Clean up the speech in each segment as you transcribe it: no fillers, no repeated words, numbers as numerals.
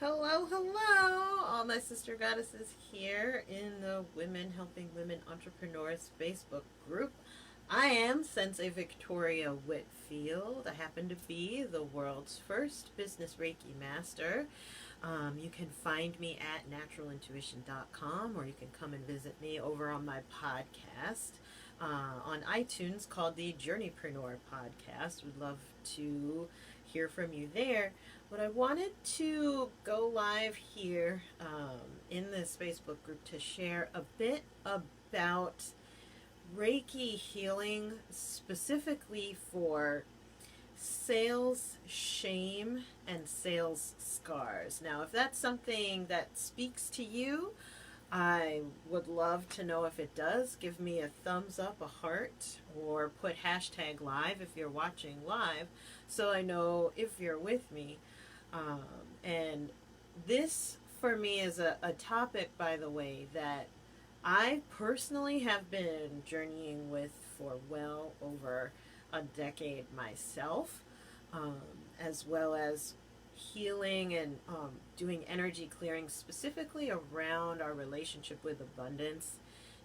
Hello, hello, all my sister goddesses here in the Women Helping Women Entrepreneurs Facebook group. I am Sensei Victoria Whitfield. I happen to be the world's first business Reiki master. You can find me at naturalintuition.com, or you can come and visit me over on my podcast on iTunes called the Journeypreneur Podcast. Would love to hear from you there. But I wanted to go live here in this Facebook group to share a bit about Reiki healing, specifically for sales shame and sales scars. Now, if that's something that speaks to you, I would love to know if it does. Give me a thumbs up, a heart, or put hashtag live if you're watching live so I know if you're with me. And this, for me, is a topic, by the way, that I personally have been journeying with for well over a decade myself, um, as well as healing and doing energy clearing specifically around our relationship with abundance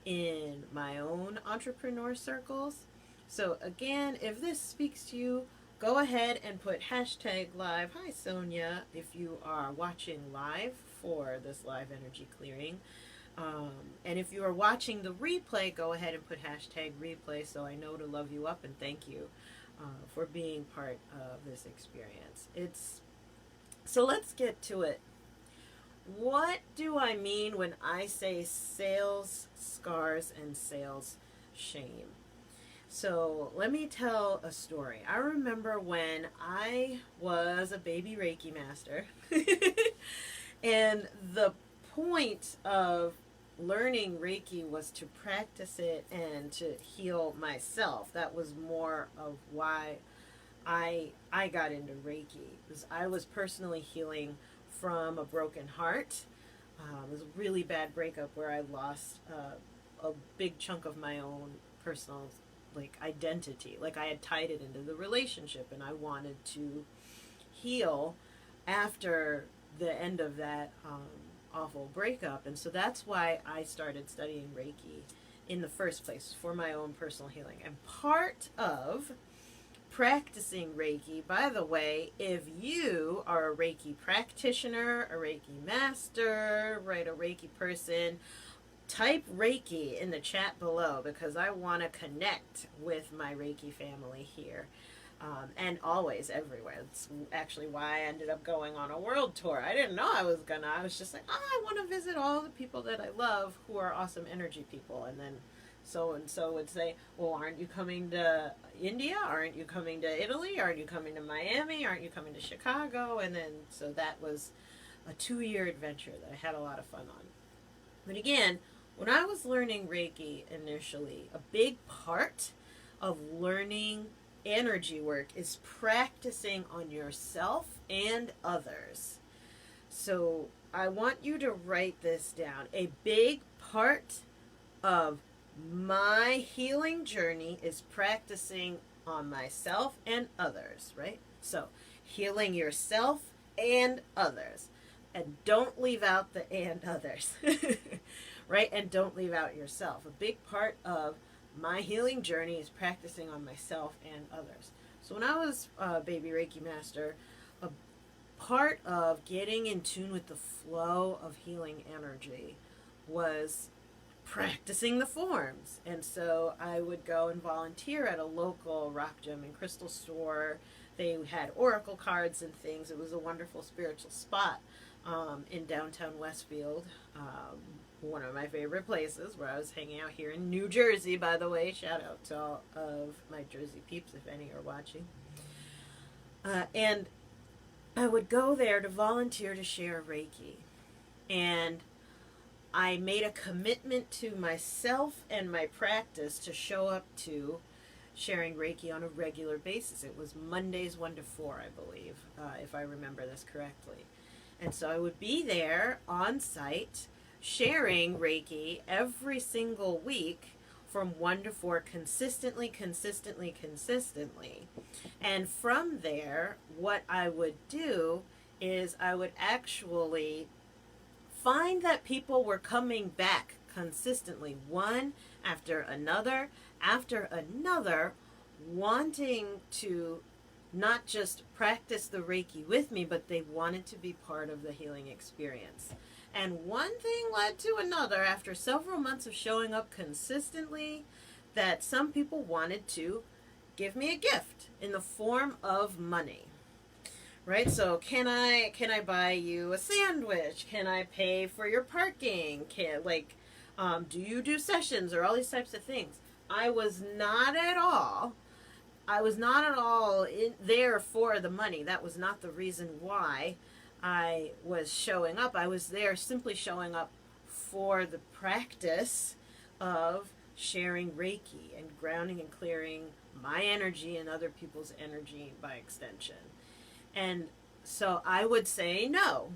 in my own entrepreneur circles. So again, if this speaks to you, go ahead and put hashtag live. Hi, Sonia, if you are watching live for this live energy clearing. And if you are watching the replay, go ahead and put hashtag replay so I know to love you up and thank you for being part of this experience. So let's get to it. What do I mean when I say sales scars and sales shame? So let me tell a story. I remember when I was a baby Reiki master, and the point of learning Reiki was to practice it and to heal myself. That was more of why I got into Reiki, because I was personally healing from a broken heart. It was a really bad breakup where I lost a big chunk of my own personal identity. Like, I had tied it into the relationship, and I wanted to heal after the end of that awful breakup. And so that's why I started studying Reiki in the first place, for my own personal healing. And part of practicing Reiki, by the way, if you are a Reiki practitioner, a Reiki master, right, a Reiki person, type Reiki in the chat below, because I want to connect with my Reiki family here. And always everywhere. It's actually why I ended up going on a world tour. I didn't know I was gonna. I was just like, I want to visit all the people that I love who are awesome energy people. And then so and so would say, well, aren't you coming to India? Aren't you coming to Italy? Aren't you coming to Miami? Aren't you coming to Chicago? And then, so that was a 2-year adventure that I had a lot of fun on. But again, when I was learning Reiki initially, a big part of learning energy work is practicing on yourself and others. So I want you to write this down. A big part of my healing journey is practicing on myself and others, right? So healing yourself and others. And don't leave out the and others, right? And don't leave out yourself. A big part of my healing journey is practicing on myself and others. So when I was a baby Reiki master, a part of getting in tune with the flow of healing energy was practicing the forms. And so I would go and volunteer at a local rock gem and crystal store. They had oracle cards and things. It was a wonderful spiritual spot in downtown Westfield. One of my favorite places, where I was hanging out here in New Jersey, by the way. Shout out to all of my Jersey peeps, if any are watching. And I would go there to volunteer to share Reiki. And I made a commitment to myself and my practice to show up to sharing Reiki on a regular basis. It was Mondays 1 to 4, I believe, if I remember this correctly. And so I would be there on site sharing Reiki every single week from 1 to 4 consistently. And from there, what I would do is I would actually find that people were coming back consistently, one after another, wanting to not just practice the Reiki with me, but they wanted to be part of the healing experience. And one thing led to another after several months of showing up consistently, that some people wanted to give me a gift in the form of money. Right? So can I buy you a sandwich? Can I pay for your parking? Do you do sessions or all these types of things? I was not at all there for the money. That was not the reason why I was showing up. I was there simply showing up for the practice of sharing Reiki and grounding and clearing my energy and other people's energy by extension. And so I would say no.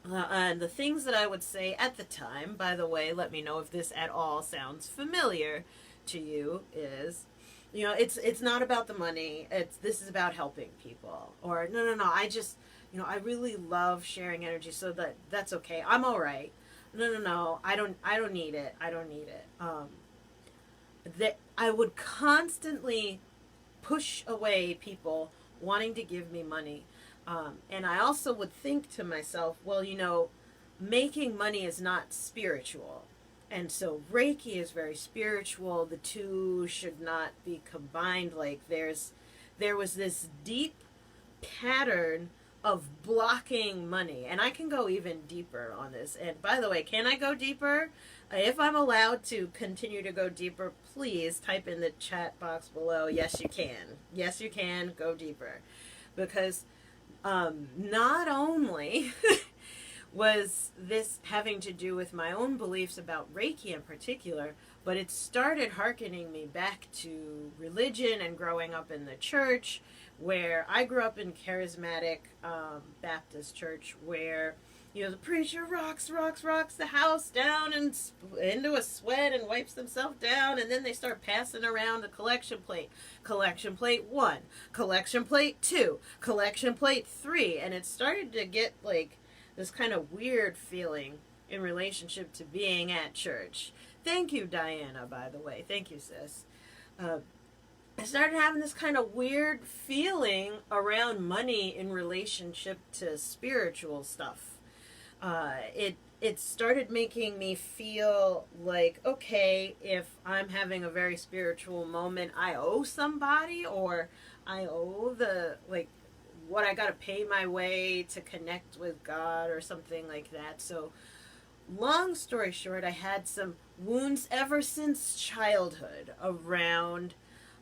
And the things that I would say at the time, by the way, let me know if this at all sounds familiar to you, is, it's not about the money. This is about helping people. Or no, I really love sharing energy, so that's okay. I'm all right. No, I don't need it. I don't need it. That I would constantly push away people wanting to give me money. And I also would think to myself, well, making money is not spiritual. And so Reiki is very spiritual. The two should not be combined. Like there was this deep pattern of blocking money. And I can go even deeper on this. And by the way, can I go deeper? If I'm allowed to continue to go deeper, please type in the chat box below. Yes, you can. Yes, you can go deeper. Because not only was this having to do with my own beliefs about Reiki in particular, but it started hearkening me back to religion and growing up in the church, where I grew up in charismatic Baptist church, where the preacher rocks the house down and into a sweat and wipes themselves down, and then they start passing around a collection plate. Collection plate 1, collection plate 2, collection plate 3, and it started to get like this kind of weird feeling in relationship to being at church. Thank you, Diana, by the way. Thank you, sis. I started having this kind of weird feeling around money in relationship to spiritual stuff. It started making me feel like, okay, if I'm having a very spiritual moment, I owe somebody, or I owe what I got to pay my way to connect with God or something like that. So long story short, I had some wounds ever since childhood around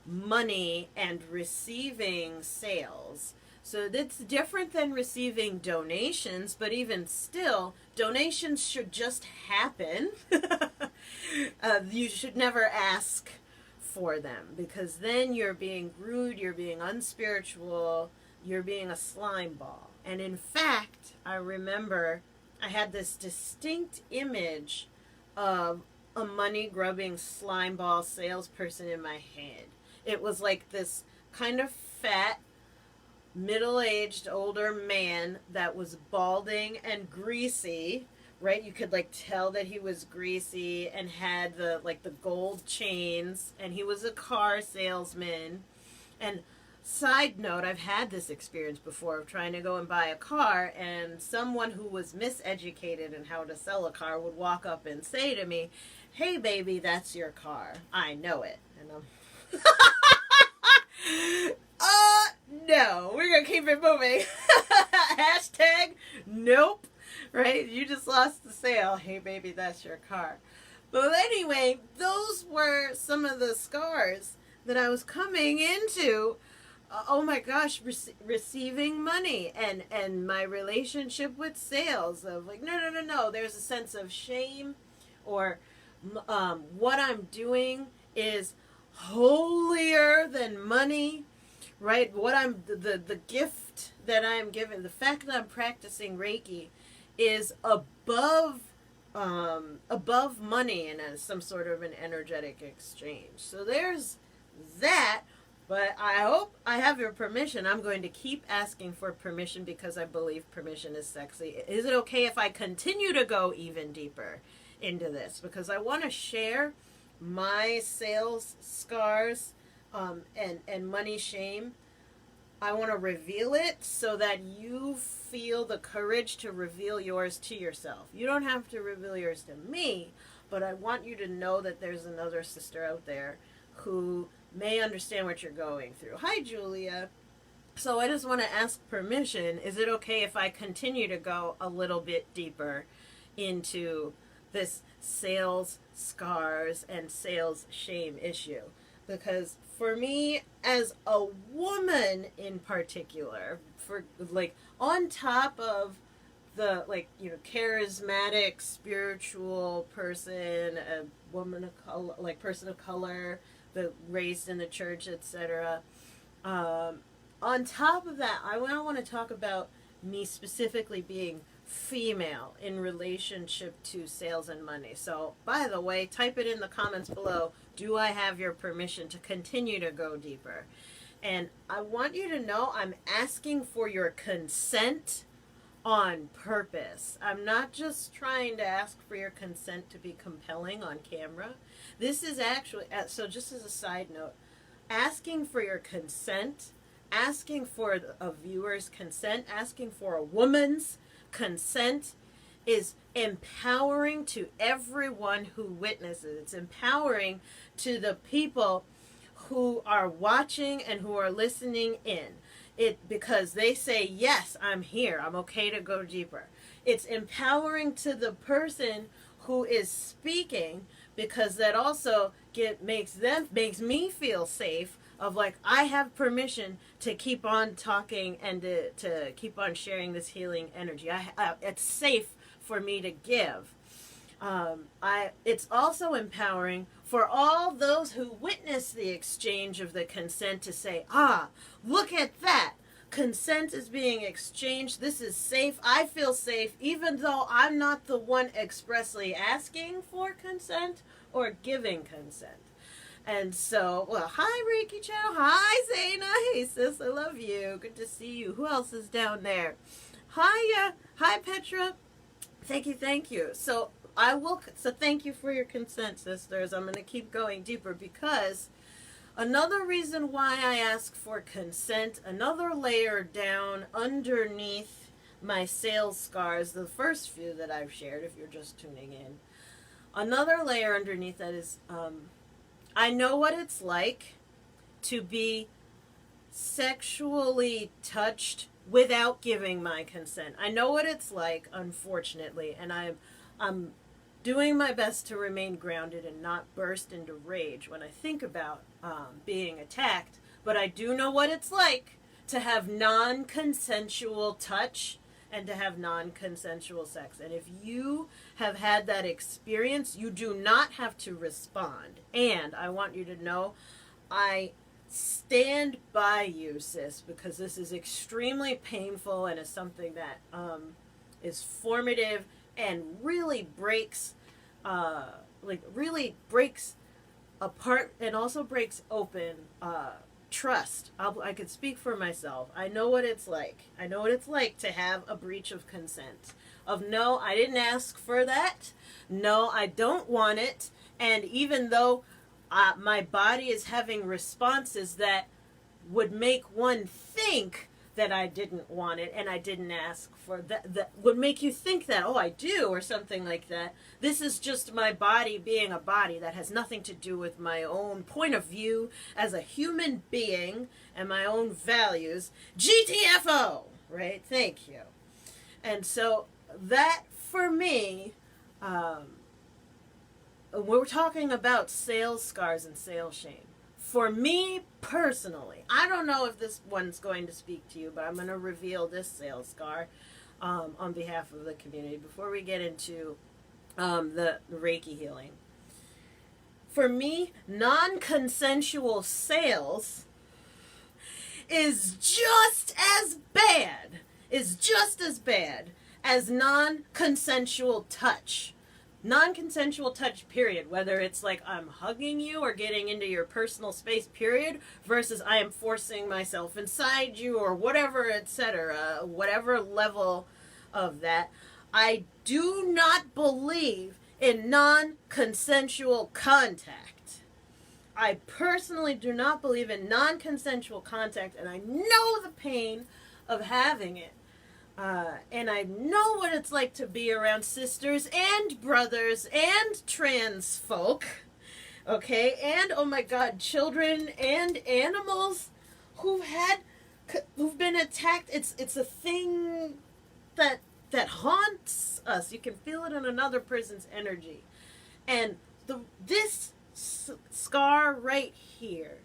money and receiving sales. So that's different than receiving donations, but even still, donations should just happen. You should never ask for them, because then you're being rude, you're being unspiritual, you're being a slime ball. And in fact, I remember I had this distinct image of a money-grubbing slime ball salesperson in my head. It was like this kind of fat, middle-aged older man that was balding and greasy, right? You could tell that he was greasy and had the gold chains, and he was a car salesman. And side note, I've had this experience before of trying to go and buy a car, and someone who was miseducated in how to sell a car would walk up and say to me, "Hey baby, that's your car. I know it." And I'm no, we're gonna keep it moving. Hashtag nope. Right? You just lost the sale. Hey baby, that's your car. But anyway, those were some of the scars that I was coming into. Oh my gosh, receiving money and my relationship with sales of no. There's a sense of shame, or what I'm doing is holier than money. Right? What I'm the gift that I'm given, the fact that I'm practicing Reiki is above money and as some sort of an energetic exchange. So there's that, But I hope I have your permission. I'm going to keep asking for permission because I believe permission is sexy. Is it okay if I continue to go even deeper into this? Because I want to share my sales scars and money shame. I want to reveal it so that you feel the courage to reveal yours to yourself. You don't have to reveal yours to me, but I want you to know that there's another sister out there who may understand what you're going through. Hi, Julia. So I just want to ask permission. Is it okay if I continue to go a little bit deeper into this sales scars and sales shame issue? Because for me, as a woman in particular, for like on top of the charismatic spiritual person, a woman of color, like person of color, the raised in the church, etc. On top of that, I want to talk about me specifically being female in relationship to sales and money. So, by the way, type it in the comments below. Do I have your permission to continue to go deeper? And I want you to know I'm asking for your consent on purpose. I'm not just trying to ask for your consent to be compelling on camera. This is actually, so just as a side note, asking for your consent, asking for a viewer's consent, asking for a woman's consent is empowering to everyone who witnesses. It's empowering to the people who are watching and who are listening in. Because they say, yes, I'm here. I'm okay to go deeper. It's empowering to the person who is speaking, because that also makes me feel safe of like, I have permission to keep on talking and to keep on sharing this healing energy. It's safe for me to give. It's also empowering for all those who witness the exchange of the consent to say, look at that. Consent is being exchanged. This is safe. I feel safe, even though I'm not the one expressly asking for consent or giving consent. And so, well, hi, Reiki Chow. Hi, Zaina. Hey, sis, I love you. Good to see you. Who else is down there? Hi, Petra. Thank you. So thank you for your consent, sisters. I'm going to keep going deeper because another reason why I ask for consent, another layer down underneath my sales scars, the first few that I've shared, if you're just tuning in, another layer underneath that is, I know what it's like to be sexually touched without giving my consent. I know what it's like, unfortunately, and I'm doing my best to remain grounded and not burst into rage when I think about being attacked. But I do know what it's like to have non-consensual touch and to have non-consensual sex. And if you have had that experience, you do not have to respond. And I want you to know, I stand by you, sis, because this is extremely painful and is something that is formative and really breaks apart and also breaks open trust. I could speak for myself. I know what it's like. I know what it's like to have a breach of consent. Of no, I didn't ask for that. No, I don't want it. And even though my body is having responses that would make one think that I didn't want it and I didn't ask for that would make you think that, oh, I do, or something like that. This is just my body being a body that has nothing to do with my own point of view as a human being and my own values. GTFO, right? Thank you. And so that, for me, we're talking about sales scars and sales shame. For me personally, I don't know if this one's going to speak to you, but I'm going to reveal this sales scar on behalf of the community before we get into the Reiki healing. For me, non-consensual sales is just as bad as non-consensual touch. Non-consensual touch, period. Whether it's like I'm hugging you or getting into your personal space, period, versus I am forcing myself inside you or whatever, etc. Whatever level of that. I do not believe in non-consensual contact. I personally do not believe in non-consensual contact, and I know the pain of having it. And I know what it's like to be around sisters and brothers and trans folk, okay, and oh my God, children and animals who've been attacked. It's a thing that haunts us. You can feel it in another person's energy, and this scar right here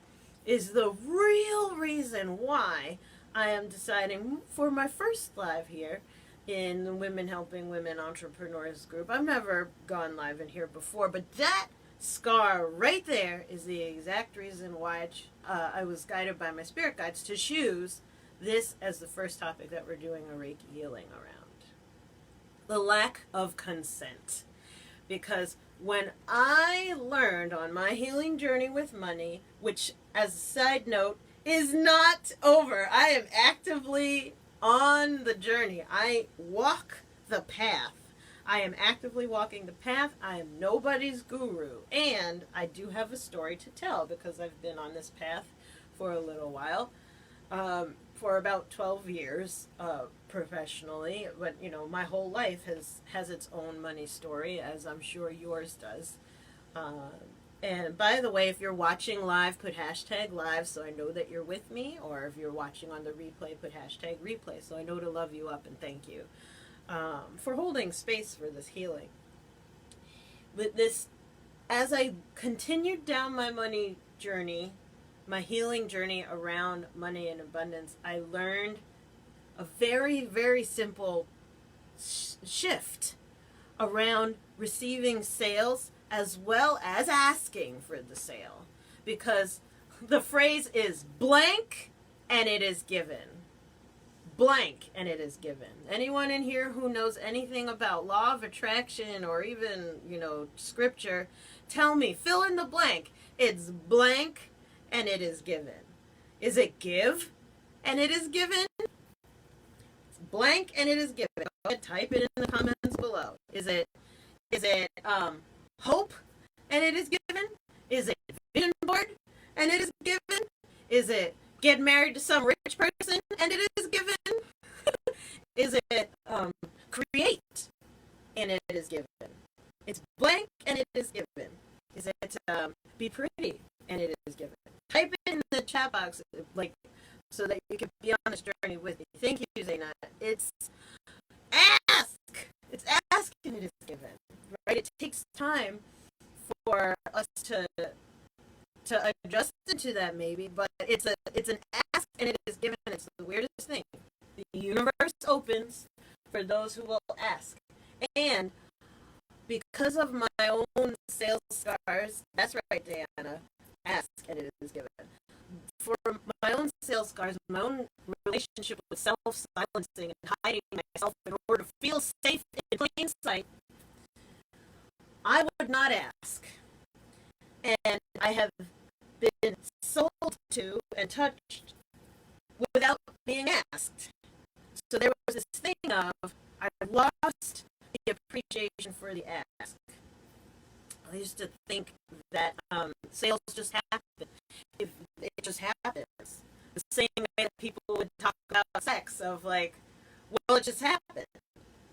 is the real reason why I am deciding for my first live here in the Women Helping Women Entrepreneurs group. I've never gone live in here before, but that scar right there is the exact reason why I was guided by my spirit guides to choose this as the first topic that we're doing a Reiki healing around. The lack of consent. Because when I learned on my healing journey with money, which, as a side note, is not over. I am actively on the journey. I walk the path. I am actively walking the path. I am nobody's guru. And I do have a story to tell because I've been on this path for a little while. For about 12 years professionally. But, you know, my whole life has its own money story, as I'm sure yours does. And by the way, if you're watching live, put hashtag live so I know that you're with me. Or if you're watching on the replay, put hashtag replay so I know to love you up and thank you for holding space for this healing. With this, as I continued down my money journey, my healing journey around money and abundance, I learned a very, very simple shift around receiving sales as well as asking for the sale, because the phrase is blank and it is given. Blank and it is given. Anyone in here who knows anything about law of attraction or even, you know, scripture, tell me, fill in the blank. It's blank and it is given. Is it give and it is given? It's blank and it is given. Go ahead, type it in the comments below. Is it hope and it is given? Is it vision board and it is given? Is it get married to some rich person and it is given? Is it create and it is given? It's blank and it is given. Is it be pretty and it is given? Type it in the chat box, like, so that you can be on this journey with me. Thank you, Zaina. It's ask. It's ask and it is given. Right? It takes time for us to adjust into that, maybe, but it's an ask and it is given. It's the weirdest thing. The universe opens for those who will ask. And because of my own sales scars, that's right, Diana, ask and it is given. For my own sales scars, my own relationship with self-silencing and hiding myself in order to feel safe in plain sight, I would not ask. And I have been sold to and touched without being asked. So there was this thing of, I lost the appreciation for the ask. I used to think that sales just happen. If it just happens. The same way that people would talk about sex, of like, well, it just happened.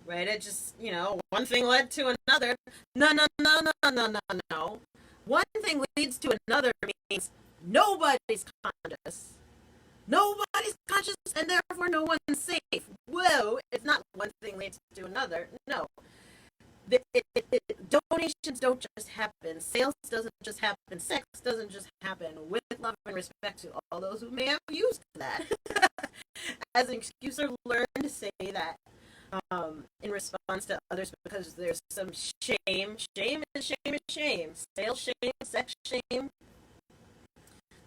Right? It just, you know, one thing led to another. No. One thing leads to another means nobody's conscious. Nobody's conscious, and therefore no one's safe. Whoa, it's not one thing leads to another. No. Donations don't just happen. Sales doesn't just happen. Sex doesn't just happen. With love and respect to all those who may have used that as an excuse or learned to say that in response to others because there's some shame. Shame is shame is shame. Sales shame, sex shame.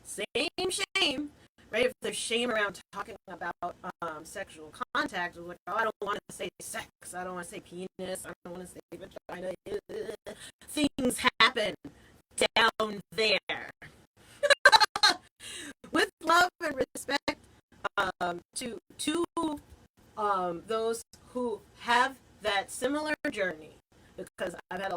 Same shame. right? If there's shame around talking about sexual contact, like, oh, I don't want to say sex, I don't want to say penis, I don't want to say vagina. Things happen down there. With love and respect to those who have that similar journey, because I've had a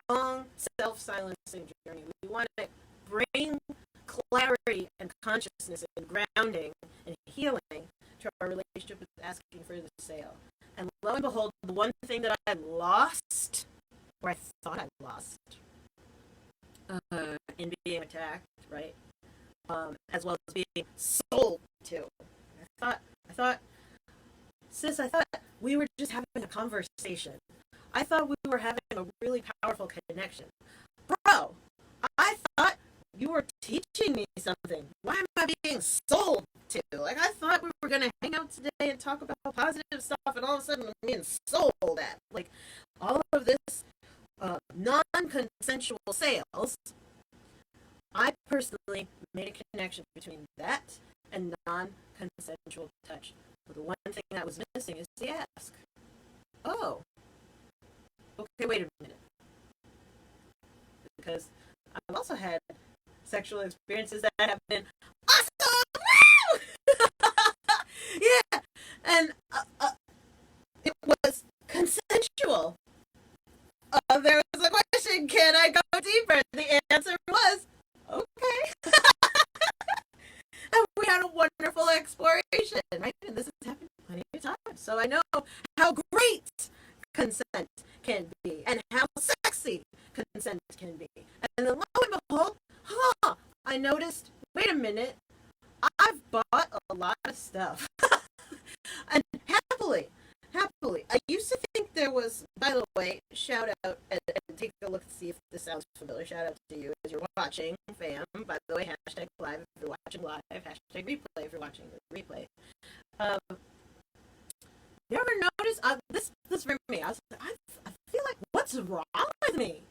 long self-silencing journey. We want to bring clarity and consciousness and grounding and healing to our relationship with asking for the sale. And lo and behold, the one thing that I lost, or I thought I lost, in being attacked, right? As well as being sold to. I thought, sis, I thought we were just having a conversation. I thought we were having a really powerful connection. Bro, I thought you were teaching me something. Why am I being sold to? Like, I thought we were going to hang out today and talk about positive stuff, and all of a sudden I'm being sold at. Like, all of this non-consensual sales, I personally made a connection between that and non-consensual touch. But the one thing that was missing is the ask. Oh, okay, wait a minute. Because I've also had sexual experiences that have been awesome! Yeah, and it was consensual. There was a question, can I go deeper? The answer was, okay. And we had a wonderful exploration, right? And this has happened plenty of times. So I know how great consent can be and how sexy consent can be. And then lo and behold, I noticed, wait a minute, I've bought a lot of stuff. And happily, I used to think there was, by the way, shout out and take a look to see if this sounds familiar. Shout out to you as you're watching, fam. By the way, hashtag live if you're watching live, hashtag replay if you're watching the replay. You ever notice, this for me, I feel like, what's wrong with me?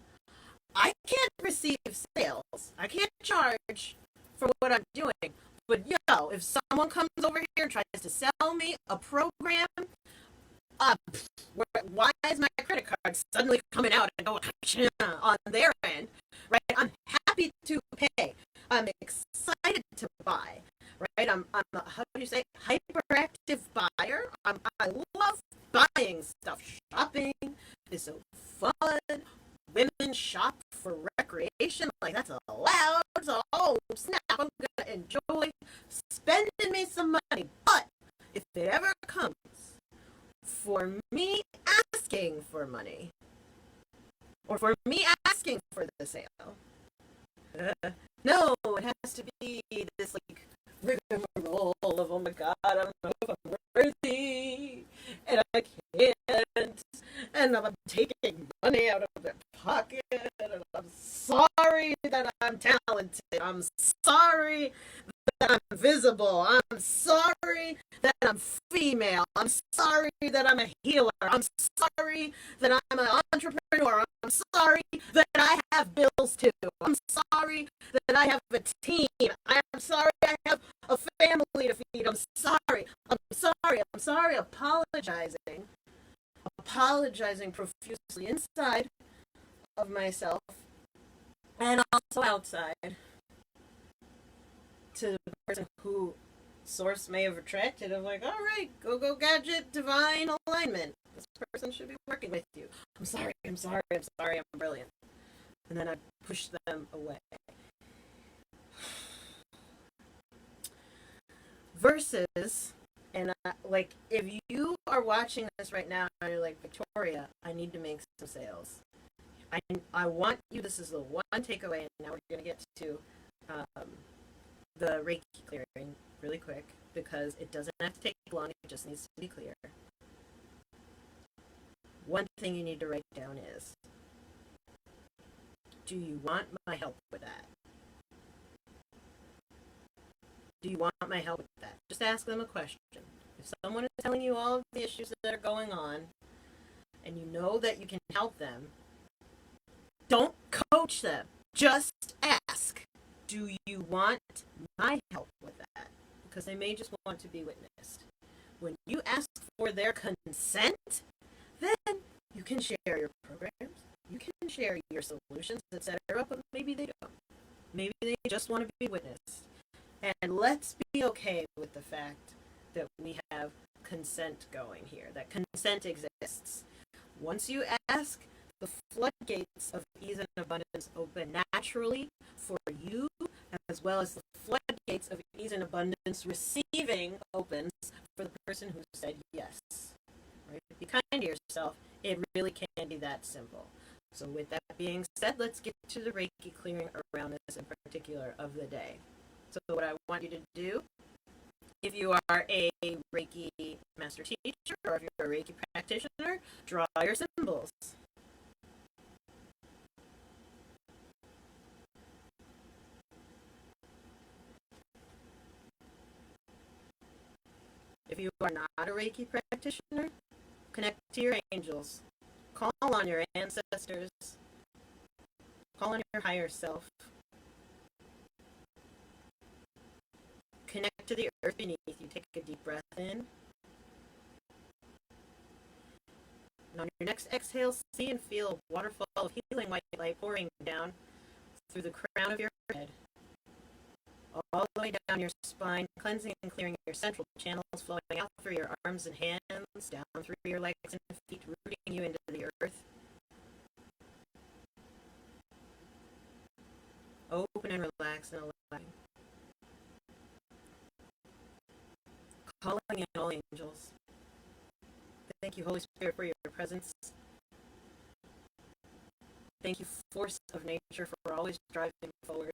I can't receive sales. I can't charge for what I'm doing. But yo, if someone comes over here and tries to sell me a program, why is my credit card suddenly coming out and going on their end? Right? I'm happy to pay. I'm excited to buy. Right? I'm a, how do you say, hyperactive buyer. I love buying stuff. Shopping is so fun. Women shop for recreation, like that's allowed. So, oh snap, I'm gonna enjoy spending me some money. But if it ever comes for me asking for money, or for me asking for the sale, no, it has to be this like rigmarole of, oh my god, I don't know if I'm worthy, and I can't, and I'm taking money out of their pocket, and I'm sorry that I'm talented, I'm sorry that I'm visible, I'm sorry that I'm female, I'm sorry that I'm a healer, I'm sorry that I'm an entrepreneur, I'm sorry that I have bills to, I'm sorry that I have a team, I'm sorry I have a family to feed, I'm sorry, apologizing profusely inside of myself and also outside to the person who source may have attracted. I'm like, all right, go gadget, divine alignment. This person should be working with you. I'm sorry, I'm brilliant. And then I push them away. Versus, and like, if you are watching this right now and you're like, Victoria, I need to make some sales. I want you, this is the one takeaway, and now we're going to get to the Reiki clearing really quick, because it doesn't have to take long, it just needs to be clear. One thing you need to write down is, do you want my help with that? Do you want my help with that? Just ask them a question. If someone is telling you all of the issues that are going on, and you know that you can help them, don't coach them. Just ask, do you want my help with that? because they may just want to be witnessed. When you ask for their consent, then you can share your programs, you can share your solutions, etc., but maybe they don't. Maybe they just want to be witnessed. And let's be okay with the fact that we have consent going here, that consent exists. Once you ask, the floodgates of ease and abundance open naturally for you, as well as the floodgates of ease and abundance receiving opens for the person who said yes. Right? Be kind to yourself. It really can be that simple. So with that being said, let's get to the Reiki clearing around this in particular of the day. So what I want you to do, if you are a Reiki master teacher or if you're a Reiki practitioner, draw your symbols. If you are not a Reiki practitioner, connect to your angels. Call on your ancestors. Call on your higher self. Connect to the earth beneath you. Take a deep breath in. And on your next exhale, see and feel a waterfall of healing white light pouring down through the crown of your head, all the way down your spine, cleansing and clearing your central channels, flowing out through your arms and hands, down through your legs and feet, rooting you into the earth. Open and relax and allowing. Calling in all angels. Thank you, Holy Spirit, for your presence. Thank you, force of nature, for always driving forward.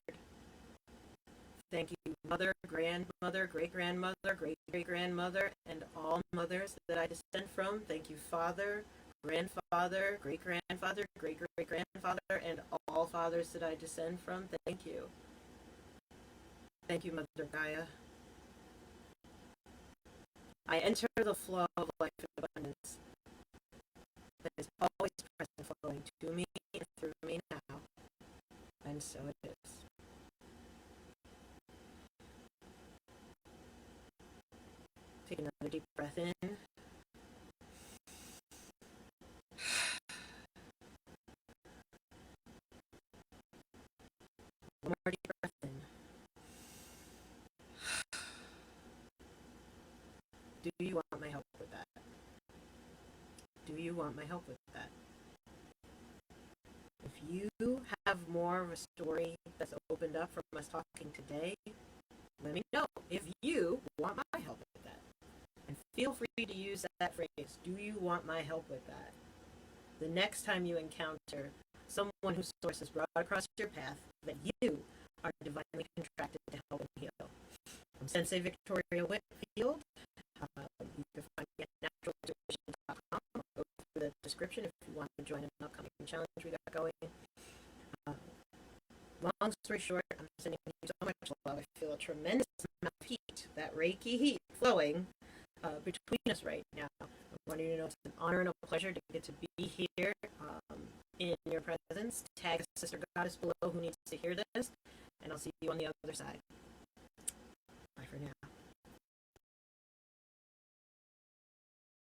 Thank you, mother, grandmother, great-grandmother, great-great-grandmother, and all mothers that I descend from. Thank you, father, grandfather, great-grandfather, great-great-grandfather, and all fathers that I descend from. Thank you. Thank you, Mother Gaia. I enter the flow of life and abundance that is always present, flowing to me and through me now. And so it is. Take another deep breath in. One more deep breath in. Do you want my help with that? Do you want my help with that? If you have more of a story that's opened up from us talking today, let me know if you want my help with that. And feel free to use that phrase, do you want my help with that? The next time you encounter someone whose source is brought across your path that you are divinely contracted to help and heal. I'm Sensei Victoria Whitfield. You can find me at naturaltuition.com. Go to the description if you want to join an upcoming challenge we got going. Long story short, I'm sending you so much love. I feel a tremendous amount of heat, that Reiki heat flowing between us right now. I want you to know it's an honor and a pleasure to get to be here in your presence. Tag a sister goddess below who needs to hear this, and I'll see you on the other side.